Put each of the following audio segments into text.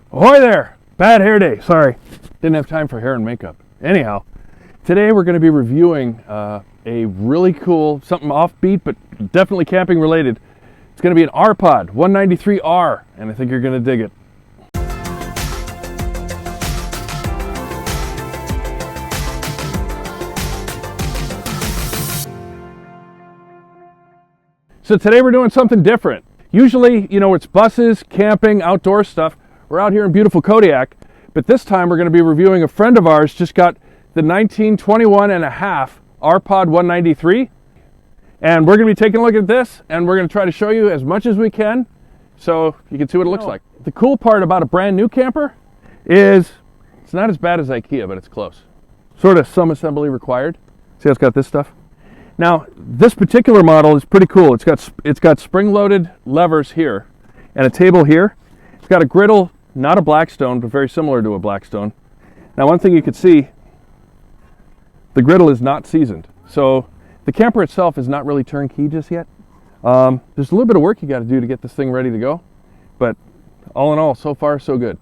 Ahoy there! Bad hair day, sorry. Didn't have time for hair and makeup. Anyhow, today we're going to be reviewing a really cool, something offbeat but definitely camping related. It's going to be an RP193R, and I think you're going to dig it. So today we're doing something different. Usually, you know, it's buses, camping, outdoor stuff. We're out here in beautiful Kodiak, but this time we're going to be reviewing a friend of ours just got the 1921 and a half RP193, and we're going to be taking a look at this, and we're going to try to show you as much as we can so you can see what it looks like. The cool part about a brand new camper is it's not as bad as IKEA, but it's close. Sort of some assembly required. See how it's got this stuff? Now, this particular model is pretty cool. It's got spring-loaded levers here and a table here. It's got a griddle, not a Blackstone, but very similar to a Blackstone. Now, one thing you can see, the griddle is not seasoned. So the camper itself is not really turnkey just yet. There's a little bit of work you got to do to get this thing ready to go, but all in all, so far, so good.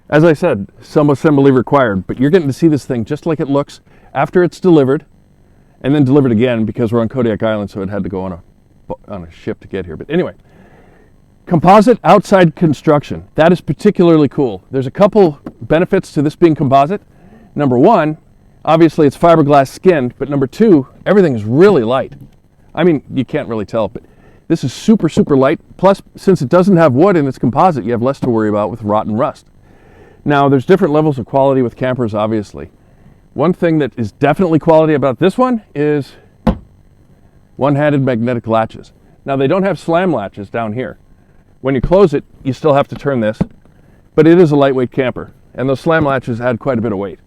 As I said, some assembly required, but you're getting to see this thing just like it looks after it's delivered, and then delivered again because we're on Kodiak Island, so it had to go on a ship to get here. But anyway, composite outside construction. That is particularly cool. There's a couple benefits to this being composite. Number one, obviously it's fiberglass skinned, but number two, everything is really light. I mean, you can't really tell, but this is super, super light. Plus, since it doesn't have wood and it's composite, you have less to worry about with rot and rust. Now, there's different levels of quality with campers, obviously. One thing that is definitely quality about this one is one-handed magnetic latches. Now, they don't have slam latches down here. When you close it, you still have to turn this, but it is a lightweight camper, and those slam latches add quite a bit of weight.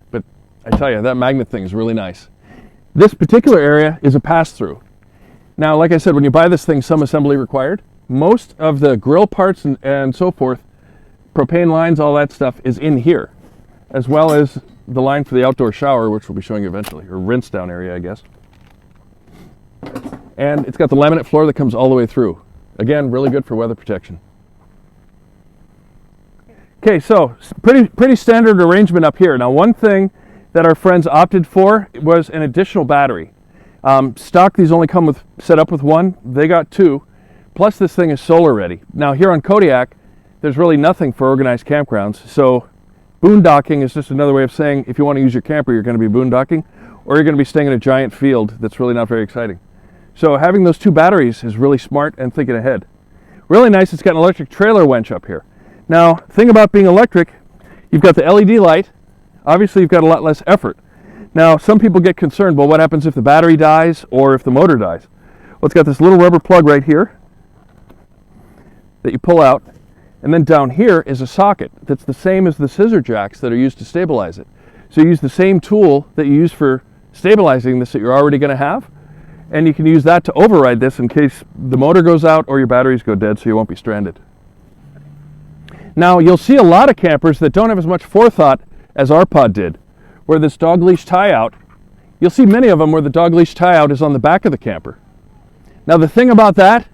But I tell you, that magnet thing is really nice. This particular area is a pass-through. Now, like I said, when you buy this thing, some assembly required. Most of the grill parts and so forth, propane lines, all that stuff is in here, as well as the line for the outdoor shower, which we'll be showing you eventually, or rinse down area, I guess. And it's got the laminate floor that comes all the way through. Again, really good for weather protection. Okay, so pretty standard arrangement up here. Now, one thing that our friends opted for was an additional battery. Stock, these only come set up with one. They got two. Plus, this thing is solar ready. Now, here on Kodiak, there's really nothing for organized campgrounds. So boondocking is just another way of saying if you want to use your camper, you're going to be boondocking, or you're going to be staying in a giant field that's really not very exciting. So having those two batteries is really smart and thinking ahead. Really nice, it's got an electric trailer winch up here. Now, thing about being electric, you've got the LED light. Obviously, you've got a lot less effort. Now, some people get concerned, well, what happens if the battery dies or if the motor dies? Well, it's got this little rubber plug right here that you pull out. And then down here is a socket that's the same as the scissor jacks that are used to stabilize it. So you use the same tool that you use for stabilizing this that you're already going to have, and you can use that to override this in case the motor goes out or your batteries go dead, so you won't be stranded. Now, you'll see a lot of campers that don't have as much forethought as our pod did, where this dog leash tie out, you'll see many of them where the dog leash tie out is on the back of the camper. Now, the thing about that,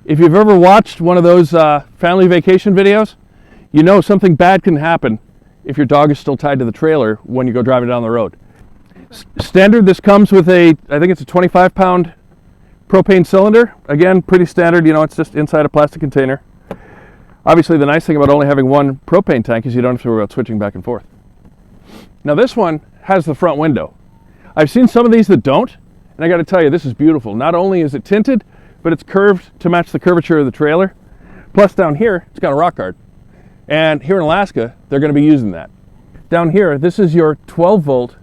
if you've ever watched one of those family vacation videos, you know something bad can happen if your dog is still tied to the trailer when you go driving down the road. Standard, this comes with I think it's a 25-pound propane cylinder. Again, pretty standard, you know, it's just inside a plastic container. Obviously, the nice thing about only having one propane tank is you don't have to worry about switching back and forth. Now, this one has the front window. I've seen some of these that don't, and I got to tell you, this is beautiful. Not only is it tinted, but it's curved to match the curvature of the trailer. Plus down here, it's got a rock guard. And here in Alaska, they're going to be using that. Down here, this is your 12-volt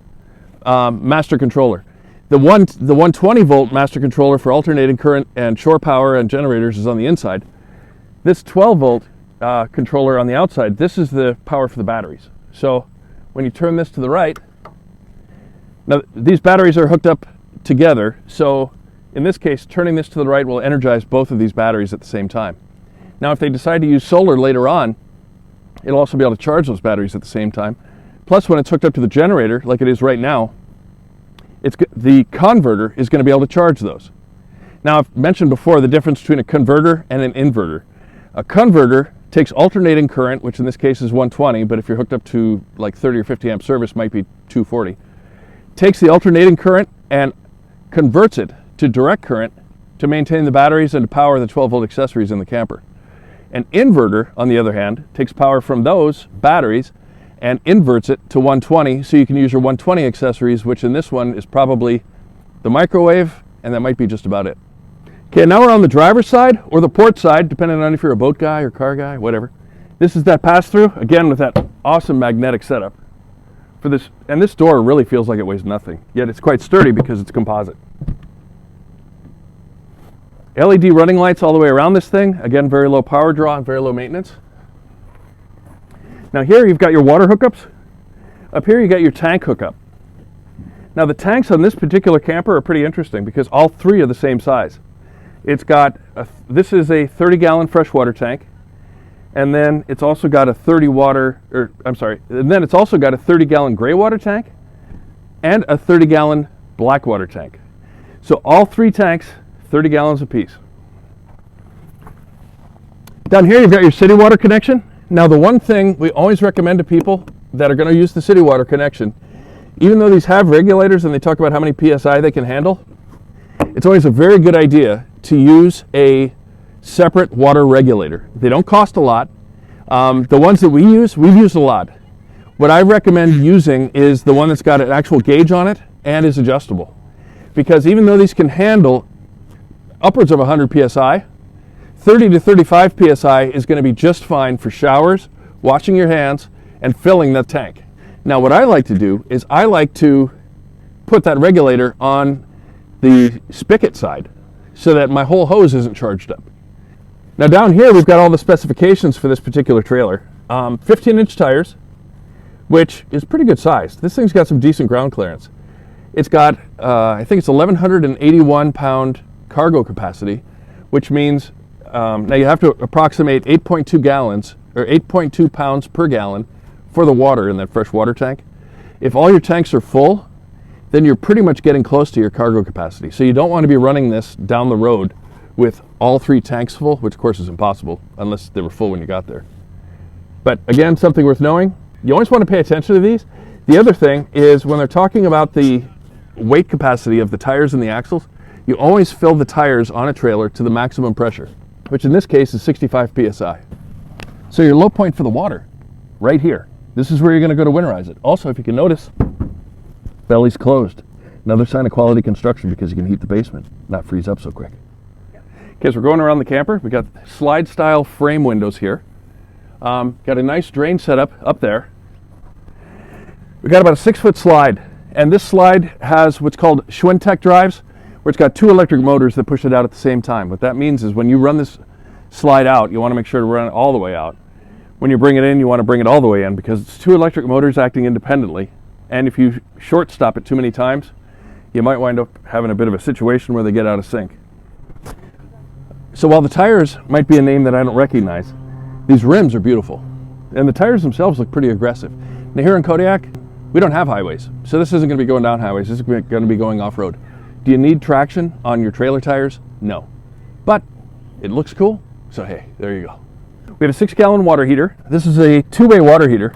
master controller. The 120-volt master controller for alternating current and shore power and generators is on the inside. This 12-volt controller on the outside, this is the power for the batteries. So when you turn this to the right, now these batteries are hooked up together, so in this case, turning this to the right will energize both of these batteries at the same time. Now, if they decide to use solar later on, it'll also be able to charge those batteries at the same time. Plus, when it's hooked up to the generator, like it is right now, the converter is going to be able to charge those. Now, I've mentioned before the difference between a converter and an inverter. A converter takes alternating current, which in this case is 120, but if you're hooked up to like 30 or 50 amp service, might be 240. Takes the alternating current and converts it to direct current to maintain the batteries and to power the 12-volt accessories in the camper. An inverter, on the other hand, takes power from those batteries and inverts it to 120, so you can use your 120 accessories, which in this one is probably the microwave, and that might be just about it. Okay, now we're on the driver's side or the port side, depending on if you're a boat guy or car guy, whatever. This is that pass-through, again with that awesome magnetic setup for this, and this door really feels like it weighs nothing, yet it's quite sturdy because it's composite. LED running lights all the way around this thing, again very low power draw and very low maintenance. Now here you've got your water hookups. Up here you got your tank hookup. Now the tanks on this particular camper are pretty interesting because all three are the same size. It's got, this is a 30-gallon freshwater tank, and then it's also got a 30-gallon gray water tank and a 30-gallon black water tank. So all three tanks, 30 gallons apiece. Down here you've got your city water connection. Now the one thing we always recommend to people that are going to use the city water connection, even though these have regulators and they talk about how many PSI they can handle, it's always a very good idea to use a separate water regulator. They don't cost a lot. The ones that we've used a lot. What I recommend using is the one that's got an actual gauge on it and is adjustable. Because even though these can handle upwards of 100 PSI, 30 to 35 PSI is going to be just fine for showers, washing your hands, and filling that tank. Now what I like to do is I like to put that regulator on the spigot side so that my whole hose isn't charged up. Now down here we've got all the specifications for this particular trailer. 15-inch tires, which is pretty good size. This thing's got some decent ground clearance. It's got, I think it's 1,181 pound cargo capacity, which means now you have to approximate 8.2 gallons or 8.2 pounds per gallon for the water in that fresh water tank. If all your tanks are full, then you're pretty much getting close to your cargo capacity. So you don't want to be running this down the road with all three tanks full, which of course is impossible unless they were full when you got there. But again, something worth knowing, you always want to pay attention to these. The other thing is when they're talking about the weight capacity of the tires and the axles, you always fill the tires on a trailer to the maximum pressure, which in this case is 65 PSI. So your low point for the water, right here. This is where you're going to go to winterize it. Also, if you can notice, belly's closed. Another sign of quality construction because you can heat the basement, not freeze up so quick. Okay, so we're going around the camper. We got slide style frame windows here. Got a nice drain setup up there. We got about a 6-foot slide, and this slide has what's called Schwintek drives, where it's got 2 electric motors that push it out at the same time. What that means is when you run this slide out, you want to make sure to run it all the way out. When you bring it in, you want to bring it all the way in because it's 2 electric motors acting independently. And if you short stop it too many times, you might wind up having a bit of a situation where they get out of sync. So while the tires might be a name that I don't recognize, these rims are beautiful. And the tires themselves look pretty aggressive. Now here in Kodiak, we don't have highways. So this isn't going to be going down highways. This is going to be going off-road. Do you need traction on your trailer tires? No. But it looks cool, so hey, there you go. We have a 6-gallon water heater. This is a 2-way water heater.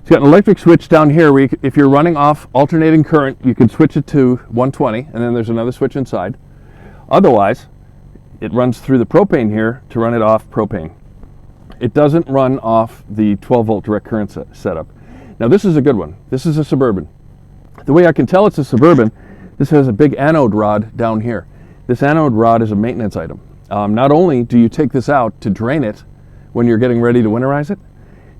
It's got an electric switch down here where if you're running off alternating current, you can switch it to 120, and then there's another switch inside. Otherwise, it runs through the propane here to run it off propane. It doesn't run off the 12-volt direct current setup. Now this is a good one. This is a Suburban. The way I can tell it's a Suburban, this has a big anode rod down here. This anode rod is a maintenance item. Not only do you take this out to drain it when you're getting ready to winterize it,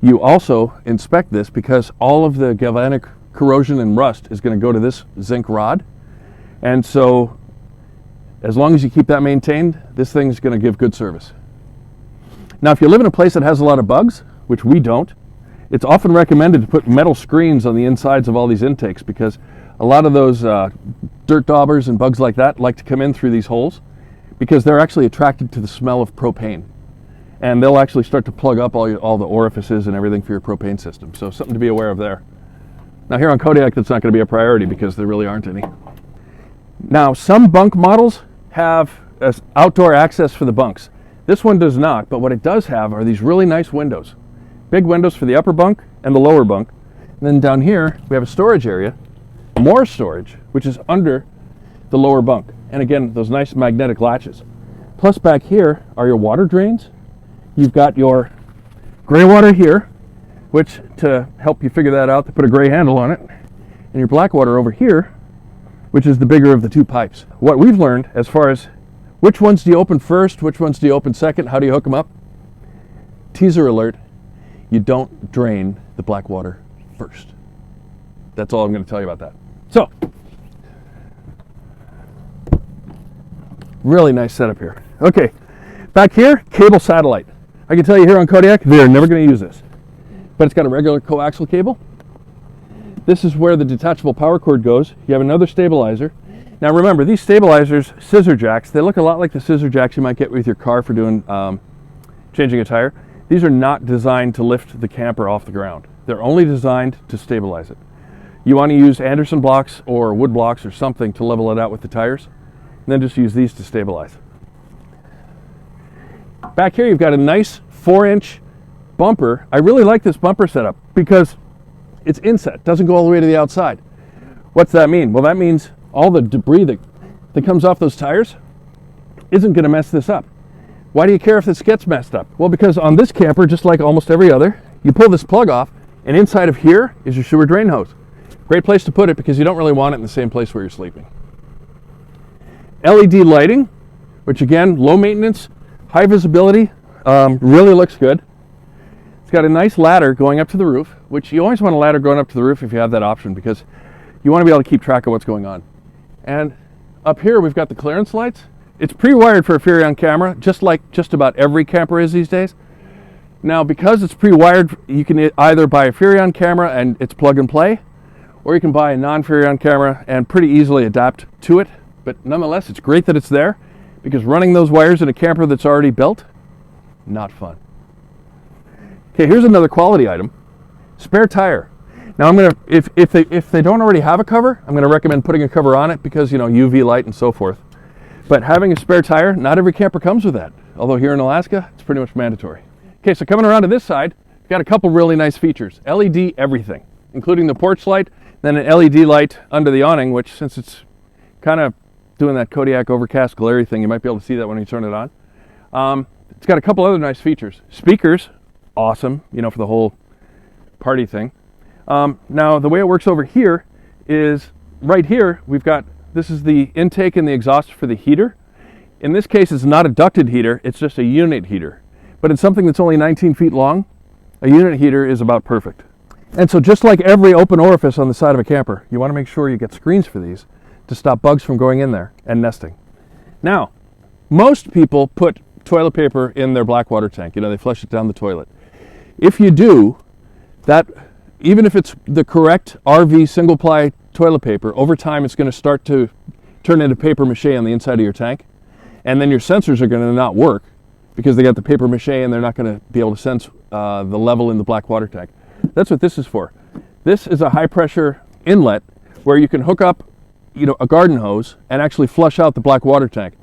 you also inspect this because all of the galvanic corrosion and rust is going to go to this zinc rod. And so as long as you keep that maintained, this thing's going to give good service. Now if you live in a place that has a lot of bugs, which we don't, it's often recommended to put metal screens on the insides of all these intakes because a lot of those dirt daubers and bugs like that like to come in through these holes because they're actually attracted to the smell of propane. And they'll actually start to plug up all the orifices and everything for your propane system. So something to be aware of there. Now here on Kodiak, that's not going to be a priority because there really aren't any. Now some bunk models have outdoor access for the bunks. This one does not, but what it does have are these really nice windows. Big windows for the upper bunk and the lower bunk. And then down here, we have a storage area, more storage, which is under the lower bunk. And again, those nice magnetic latches. Plus back here are your water drains. You've got your gray water here, which to help you figure that out, they put a gray handle on it. And your black water over here, which is the bigger of the two pipes. What we've learned as far as which ones do you open first, which ones do you open second, how do you hook them up? Teaser alert, you don't drain the black water first. That's all I'm going to tell you about that. So, really nice setup here. Okay, back here, cable satellite. I can tell you here on Kodiak, they're never going to use this. But it's got a regular coaxial cable. This is where the detachable power cord goes. You have another stabilizer. Now remember, these stabilizers, scissor jacks, they look a lot like the scissor jacks you might get with your car for doing changing a tire. These are not designed to lift the camper off the ground. They're only designed to stabilize it. You want to use Anderson blocks or wood blocks or something to level it out with the tires, and then just use these to stabilize. Back here you've got a nice 4-inch bumper. I really like this bumper setup because it's inset, doesn't go all the way to the outside. What's that mean? Well, that means all the debris that comes off those tires isn't going to mess this up. Why do you care if this gets messed up? Well, because on this camper, just like almost every other, you pull this plug off, and inside of here is your sewer drain hose. Great place to put it because you don't really want it in the same place where you're sleeping. LED lighting, which again, low maintenance, high visibility, really looks good. It's got a nice ladder going up to the roof, which you always want a ladder going up to the roof if you have that option because you want to be able to keep track of what's going on. And up here we've got the clearance lights. It's pre-wired for a Furrion camera, just like just about every camper is these days. Now because it's pre-wired, you can either buy a Furrion camera and it's plug and play, or you can buy a non-Furrion camera and pretty easily adapt to it. But nonetheless, it's great that it's there because running those wires in a camper that's already built, not fun. Okay, here's another quality item, spare tire. Now I'm gonna, if they don't already have a cover, I'm gonna recommend putting a cover on it because, you know, UV light and so forth. But having a spare tire, not every camper comes with that. Although here in Alaska, it's pretty much mandatory. Okay, so coming around to this side, we've got a couple really nice features. LED everything, including the porch light, then an LED light under the awning, which since it's kind of doing that Kodiak overcast glary thing, you might be able to see that when you turn it on. It's got a couple other nice features. Speakers, awesome, you know, for the whole party thing. Now the way it works over here is right here we've got, this is the intake and the exhaust for the heater. In this case it's not a ducted heater, it's just a unit heater. But it's something that's only 19 feet long. A unit heater is about perfect. And so just like every open orifice on the side of a camper, you want to make sure you get screens for these to stop bugs from going in there and nesting. Now, most people put toilet paper in their black water tank. You know, they flush it down the toilet. If you do, that even if it's the correct RV single ply toilet paper, over time it's going to start to turn into paper mache on the inside of your tank. And then your sensors are going to not work because they got the paper mache and they're not going to be able to sense the level in the black water tank. That's what this is for. This is a high pressure inlet where you can hook up, you know, a garden hose and actually flush out the black water tank.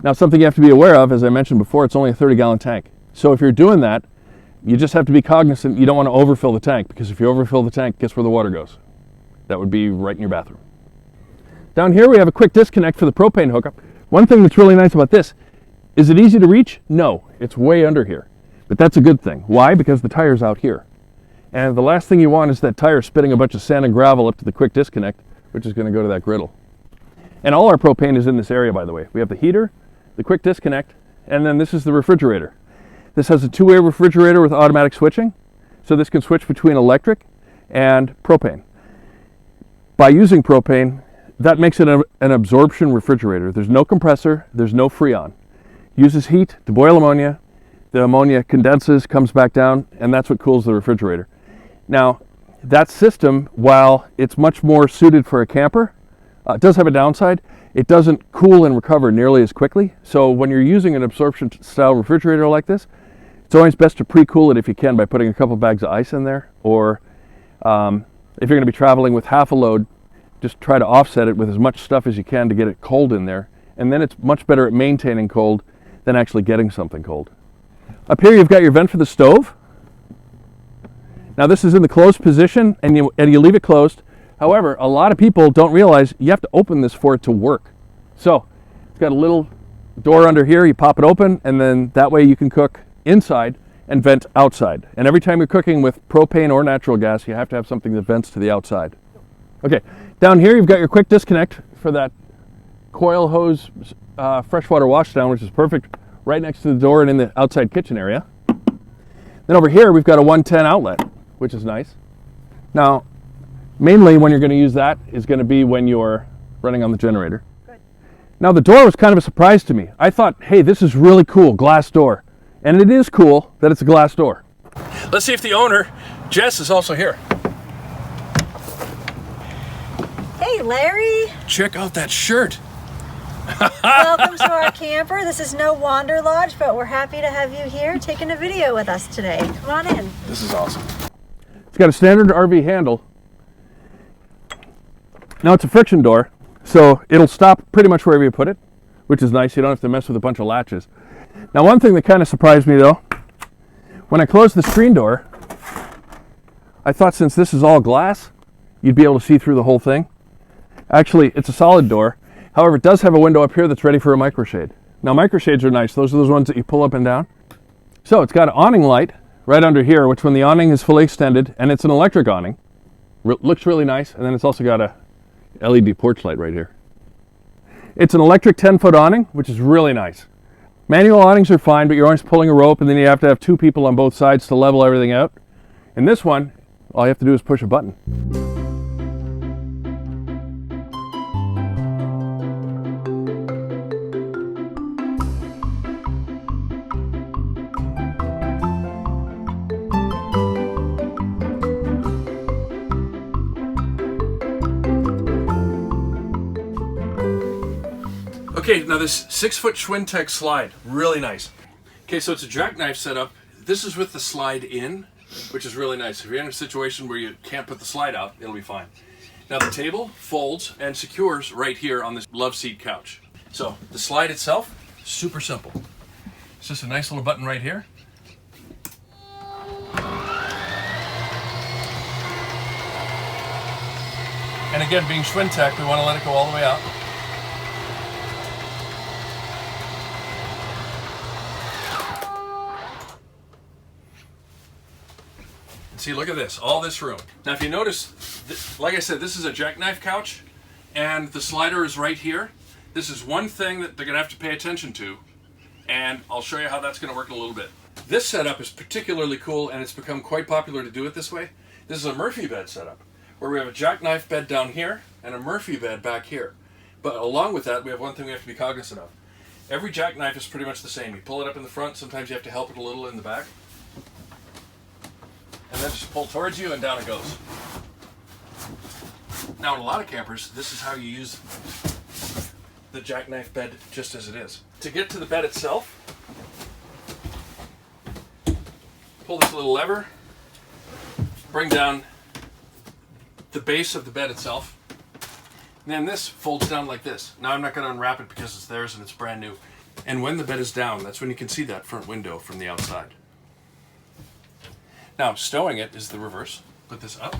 Now something you have to be aware of, as I mentioned before, it's only a 30-gallon tank. So if you're doing that, you just have to be cognizant you don't want to overfill the tank, because if you overfill the tank, guess where the water goes? That would be right in your bathroom. Down here we have a quick disconnect for the propane hookup. One thing that's really nice about this, is it easy to reach? No, it's way under here. But that's a good thing. Why? Because the tire's out here. And the last thing you want is that tire spitting a bunch of sand and gravel up to the quick disconnect, which is going to go to that griddle. And all our propane is in this area, by the way. We have the heater, the quick disconnect, and then this is the refrigerator. This has a two-way refrigerator with automatic switching, so this can switch between electric and propane. By using propane, that makes it an absorption refrigerator. There's no compressor, there's no freon. Uses heat to boil ammonia, the ammonia condenses, comes back down, and that's what cools the refrigerator. Now, that system, while it's much more suited for a camper, it does have a downside. It doesn't cool and recover nearly as quickly. So when you're using an absorption style refrigerator like this, it's always best to pre-cool it if you can by putting a couple bags of ice in there, or if you're going to be traveling with half a load, just try to offset it with as much stuff as you can to get it cold in there. And then it's much better at maintaining cold than actually getting something cold. Up here you've got your vent for the stove. Now this is in the closed position, and you leave it closed. However, a lot of people don't realize you have to open this for it to work. So it's got a little door under here, you pop it open, and then that way you can cook inside and vent outside. And every time you're cooking with propane or natural gas, you have to have something that vents to the outside. Okay, down here you've got your quick disconnect for that coil hose freshwater washdown, which is perfect right next to the door and in the outside kitchen area. Then over here we've got a 110 outlet, which is nice. Now, mainly when you're going to use that is going to be when you're running on the generator. Good. Now the door was kind of a surprise to me. I thought, hey, this is really cool, glass door. And it is cool that it's a glass door. Let's see if the owner, Jess, is also here. Hey, Larry. Check out that shirt. Welcome to our camper. This is no Wanderlodge, but we're happy to have you here taking a video with us today. Come on in. This is awesome. It's got a standard RV handle. Now it's a friction door, so it'll stop pretty much wherever you put it, which is nice. You don't have to mess with a bunch of latches. Now one thing that kind of surprised me though, when I closed the screen door, I thought since this is all glass, you'd be able to see through the whole thing. Actually, it's a solid door. However, it does have a window up here that's ready for a microshade. Now microshades are nice. Those are those ones that you pull up and down. So it's got an awning light right under here, which when the awning is fully extended, and it's an electric awning, looks really nice. And then it's also got a LED porch light right here. It's an electric 10-foot awning, which is really nice. Manual awnings are fine, but you're always pulling a rope, and then you have to have two people on both sides to level everything out. In this one, all you have to do is push a button. Okay, now this 6-foot Schwintek slide, really nice. Okay, so it's a jackknife setup. This is with the slide in, which is really nice. If you're in a situation where you can't put the slide out, it'll be fine. Now the table folds and secures right here on this love seat couch. So the slide itself, super simple. It's just a nice little button right here. And again, being Schwintek, we want to let it go all the way out. See, look at this, all this room. Now if you notice, like I said, this is a jackknife couch and the slider is right here. This is one thing that they're gonna have to pay attention to, and I'll show you how that's gonna work in a little bit. This setup is particularly cool, and it's become quite popular to do it this way. This is a Murphy bed setup, where we have a jackknife bed down here and a Murphy bed back here. But along with that, we have one thing we have to be cognizant of. Every jackknife is pretty much the same. You pull it up in the front, sometimes you have to help it a little in the back. And then just pull towards you and down it goes. Now in a lot of campers, this is how you use the jackknife bed just as it is. To get to the bed itself, pull this little lever, bring down the base of the bed itself, and then this folds down like this. Now I'm not going to unwrap it because it's theirs and it's brand new. And when the bed is down, that's when you can see that front window from the outside. Now, stowing it is the reverse. Put this up.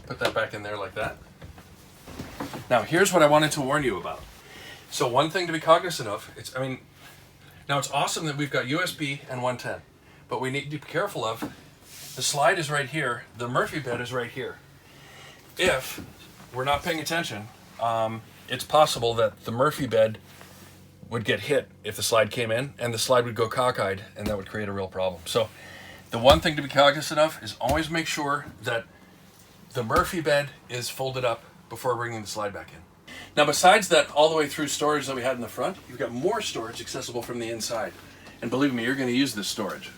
Put that back in there like that. Now, here's what I wanted to warn you about. So one thing to be cognizant of, now it's awesome that we've got USB and 110, but we need to be careful of, the slide is right here, the Murphy bed is right here. If we're not paying attention, it's possible that the Murphy bed would get hit if the slide came in, and the slide would go cockeyed, and that would create a real problem. So the one thing to be cognizant of is always make sure that the Murphy bed is folded up before bringing the slide back in. Now besides that all the way through storage that we had in the front, you've got more storage accessible from the inside. And believe me, you're going to use this storage.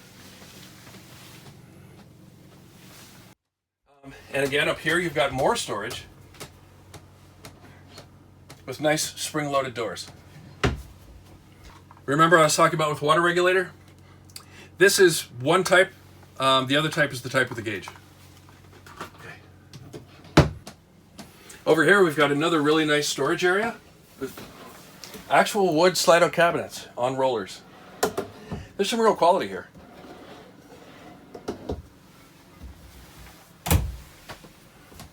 And again, up here you've got more storage with nice spring-loaded doors. Remember I was talking about with water regulator? This is one type. The other type is the type with the gauge. Okay. Over here we've got another really nice storage area with Actual wood slide-out cabinets on rollers. There's some real quality here.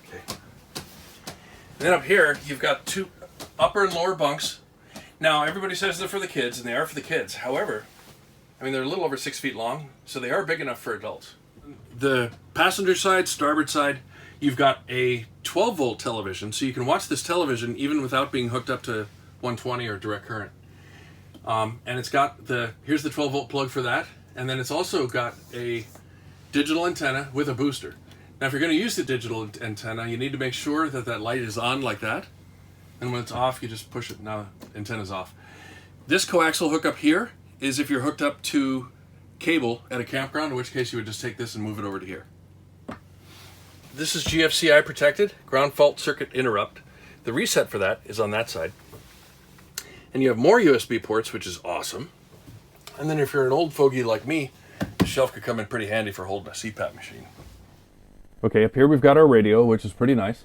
Okay. And then up here, you've got two upper and lower bunks. Now, everybody says they're for the kids, and they are for the kids. However, I mean, they're a little over 6 feet long, so they are big enough for adults. The passenger side, starboard side, you've got a 12-volt television, so you can watch this television even without being hooked up to 120 or direct current. And it's got here's the 12-volt plug for that, and then it's also got a digital antenna with a booster. Now, if you're going to use the digital antenna, you need to make sure that that light is on like that, and when it's off, you just push it. Now, the antenna's off. This coaxial hookup here is if you're hooked up to cable at a campground, in which case you would just take this and move it over to here. This is GFCI protected, ground fault circuit interrupt. The reset for that is on that side. And you have more USB ports, which is awesome. And then if you're an old fogey like me, the shelf could come in pretty handy for holding a CPAP machine. Okay, up here we've got our radio, which is pretty nice.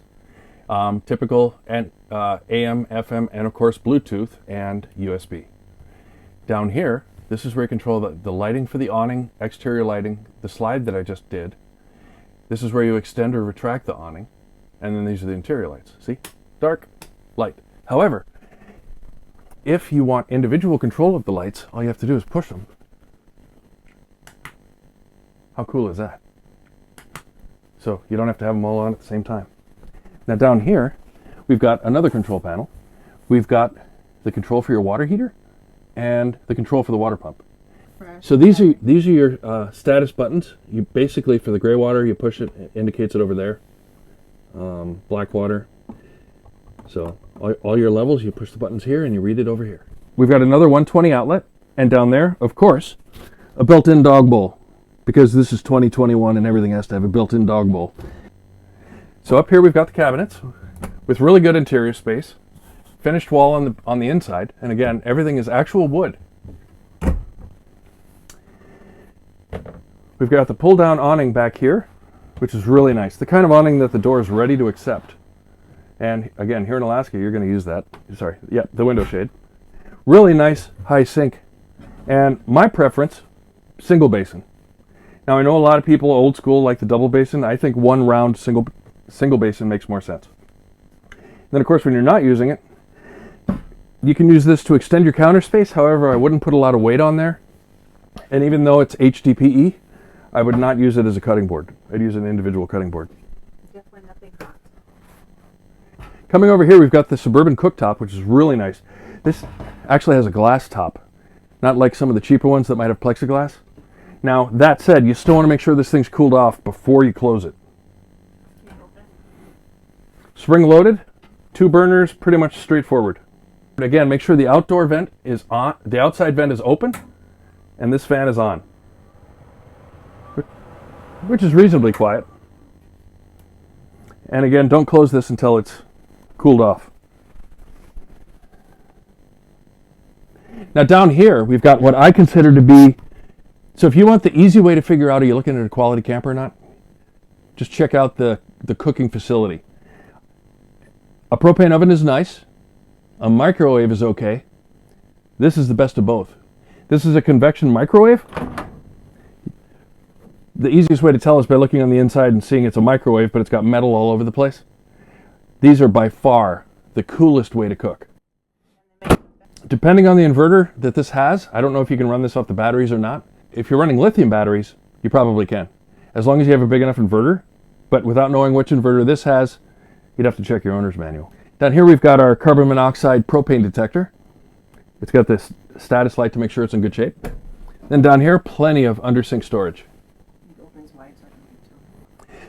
Typical and AM, FM, and of course Bluetooth and USB. Down here, this is where you control the lighting for the awning, exterior lighting, the slide that I just did. This is where you extend or retract the awning. And then these are the interior lights. See? Dark, light. However, if you want individual control of the lights, all you have to do is push them. How cool is that? So you don't have to have them all on at the same time. Now down here, we've got another control panel. We've got the control for your water heater and the control for the water pump. Right. So these are your status buttons. You basically, for the gray water, you push it, it indicates it over there. Black water. So all your levels, you push the buttons here and you read it over here. We've got another 120 outlet, and down there, of course, a built-in dog bowl, because this is 2021 and everything has to have a built-in dog bowl. So up here we've got the cabinets with really good interior space, finished wall on the inside, and again, everything is actual wood. We've got the pull-down awning back here, which is really nice. The kind of awning that the door is ready to accept. And again, here in Alaska, you're going to use that. Sorry, yeah, the window shade. Really nice high sink. And my preference, single basin. Now I know a lot of people old school like the double basin. I think one round single basin makes more sense. Then of course when you're not using it, you can use this to extend your counter space. However, I wouldn't put a lot of weight on there. And even though it's HDPE, I would not use it as a cutting board. I'd use an individual cutting board. Definitely nothing hot. Coming over here, we've got the Suburban cooktop, which is really nice. This actually has a glass top, not like some of the cheaper ones that might have plexiglass. Now, that said, you still want to make sure this thing's cooled off before you close it. Spring loaded, 2 burners, pretty much straightforward. But again, make sure the outdoor vent is on, the outside vent is open, and this fan is on, which is reasonably quiet. And again, don't close this until it's cooled off. Now down here, we've got what I consider to be, so if you want the easy way to figure out are you looking at a quality camper or not, just check out the cooking facility. A propane oven is nice. A microwave is okay. This is the best of both. This is a convection microwave. The easiest way to tell is by looking on the inside and seeing it's a microwave, but it's got metal all over the place. These are by far the coolest way to cook. Depending on the inverter that this has, I don't know if you can run this off the batteries or not. If you're running lithium batteries, you probably can, as long as you have a big enough inverter. But without knowing which inverter this has, you'd have to check your owner's manual. Down here we've got our carbon monoxide propane detector. It's got this status light to make sure it's in good shape. Then down here, plenty of under-sink storage.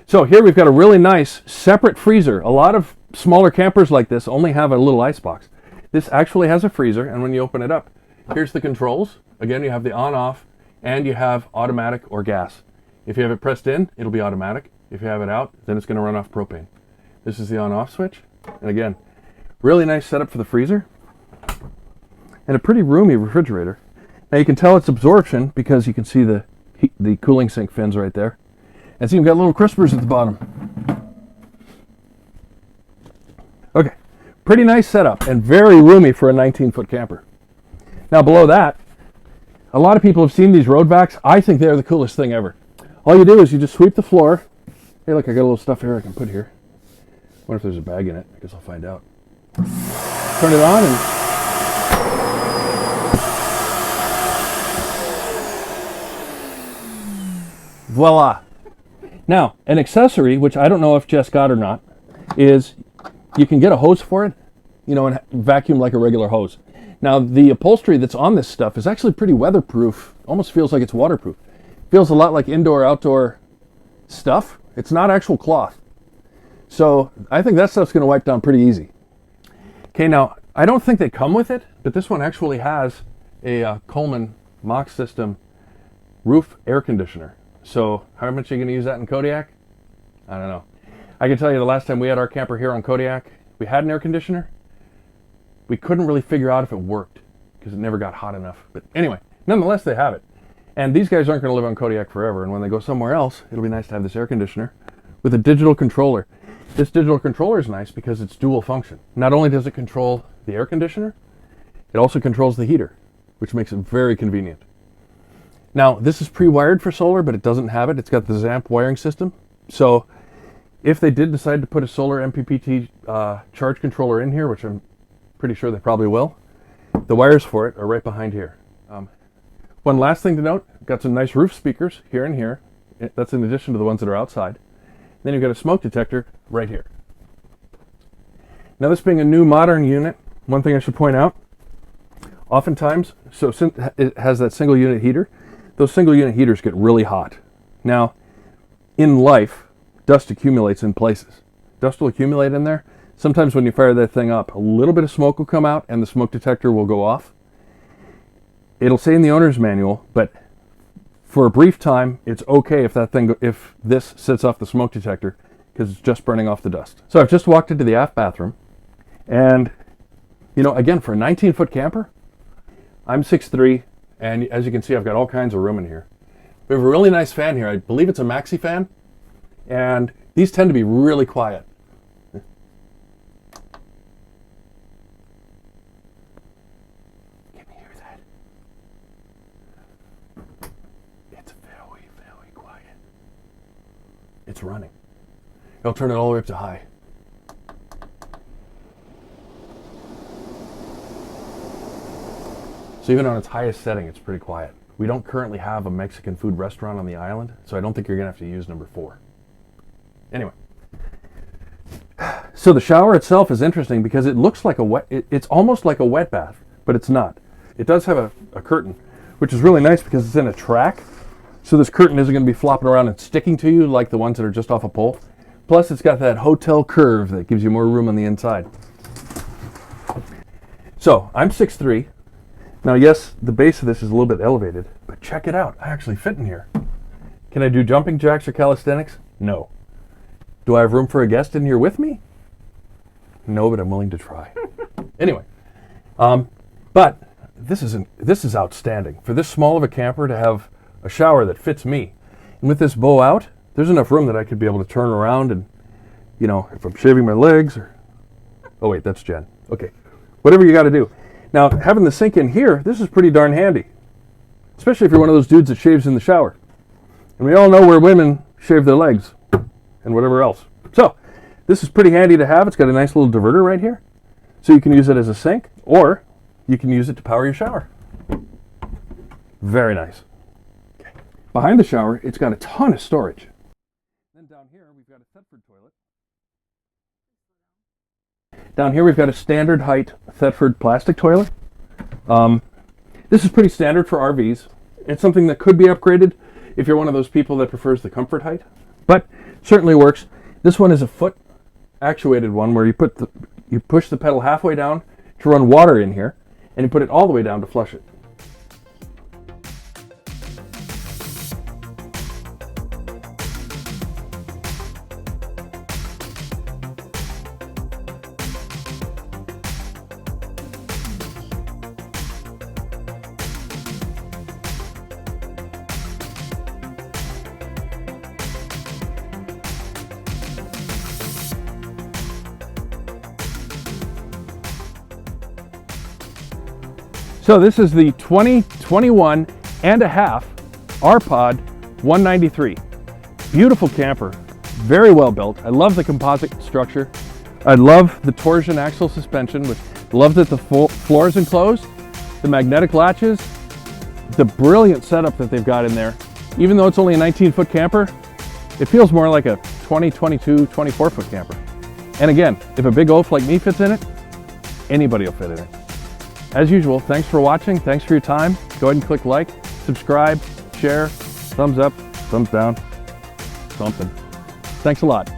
So here we've got a really nice separate freezer. A lot of smaller campers like this only have a little ice box. This actually has a freezer, and when you open it up, here's the controls. Again, you have the on-off, and you have automatic or gas. If you have it pressed in, it'll be automatic. If you have it out, then it's going to run off propane. This is the on-off switch. And again, really nice setup for the freezer. And a pretty roomy refrigerator. Now you can tell it's absorption because you can see the cooling sink fins right there. And see, you've got little crispers at the bottom. Okay, pretty nice setup and very roomy for a 19-foot camper. Now below that, a lot of people have seen these road vacs. I think they're the coolest thing ever. All you do is you just sweep the floor. Hey, look, I got a little stuff here I can put here. Wonder if there's a bag in it. I guess I'll find out. Turn it on and voila. Now, an accessory, which I don't know if Jess got or not, is you can get a hose for it, you know, and vacuum like a regular hose. Now, the upholstery that's on this stuff is actually pretty weatherproof. Almost feels like it's waterproof. Feels a lot like indoor-outdoor stuff. It's not actual cloth. So I think that stuff's going to wipe down pretty easy. Okay, now, I don't think they come with it, but this one actually has a Coleman Mach System roof air conditioner. So how much are you going to use that in Kodiak? I don't know. I can tell you the last time we had our camper here on Kodiak, we had an air conditioner. We couldn't really figure out if it worked because it never got hot enough. But anyway, nonetheless, they have it. And these guys aren't going to live on Kodiak forever. And when they go somewhere else, it'll be nice to have this air conditioner with a digital controller. This digital controller is nice because it's dual function. Not only does it control the air conditioner, it also controls the heater, which makes it very convenient. Now, this is pre-wired for solar, but it doesn't have it. It's got the ZAMP wiring system. So if they did decide to put a solar MPPT charge controller in here, which I'm pretty sure they probably will, the wires for it are right behind here. One last thing to note, got some nice roof speakers here and here. That's in addition to the ones that are outside. Then you've got a smoke detector right here. Now, this being a new modern unit, one thing I should point out, oftentimes, so since it has that single unit heater, those single unit heaters get really hot. Now, in life, dust accumulates in places. Dust will accumulate in there. Sometimes when you fire that thing up, a little bit of smoke will come out and the smoke detector will go off. It'll say in the owner's manual, but for a brief time, it's okay if this sets off the smoke detector because it's just burning off the dust. So I've just walked into the aft bathroom, and you know, again, for a 19-foot camper, I'm 6'3", and as you can see, I've got all kinds of room in here. We have a really nice fan here. I believe it's a maxi fan, and these tend to be really quiet. It's running. I'll turn it all the way up to high. So even on its highest setting, it's pretty quiet. We don't currently have a Mexican food restaurant on the island, so I don't think you're gonna have to use number 4. Anyway. So the shower itself is interesting because it looks like it's almost like a wet bath, but it's not. It does have a curtain, which is really nice because it's in a track. So this curtain isn't going to be flopping around and sticking to you like the ones that are just off a pole. Plus, it's got that hotel curve that gives you more room on the inside. So, I'm 6'3". Now, yes, the base of this is a little bit elevated, but check it out. I actually fit in here. Can I do jumping jacks or calisthenics? No. Do I have room for a guest in here with me? No, but I'm willing to try. Anyway, but this is outstanding. For this small of a camper to have a shower that fits me. And with this bow out, there's enough room that I could be able to turn around and, you know, if I'm shaving my legs or... Oh wait, that's Jen. Okay. Whatever you got to do. Now, having the sink in here, this is pretty darn handy. Especially if you're one of those dudes that shaves in the shower. And we all know where women shave their legs and whatever else. So, this is pretty handy to have. It's got a nice little diverter right here. So you can use it as a sink, or you can use it to power your shower. Very nice. Behind the shower, it's got a ton of storage. Then down here, we've got a Thetford toilet. Down here, we've got a standard height Thetford plastic toilet. This is pretty standard for RVs. It's something that could be upgraded if you're one of those people that prefers the comfort height, but certainly works. This one is a foot actuated one where you push the pedal halfway down to run water in here, and you put it all the way down to flush it. So this is the 2021 and a half RP193. Beautiful camper, very well built. I love the composite structure. I love the torsion axle suspension. Love that the floor is enclosed, the magnetic latches, the brilliant setup that they've got in there. Even though it's only a 19-foot camper, it feels more like a 20, 22, 24-foot camper. And again, if a big oaf like me fits in it, anybody will fit in it. As usual, thanks for watching. Thanks for your time. Go ahead and click like, subscribe, share, thumbs up, thumbs down, something. Thanks a lot.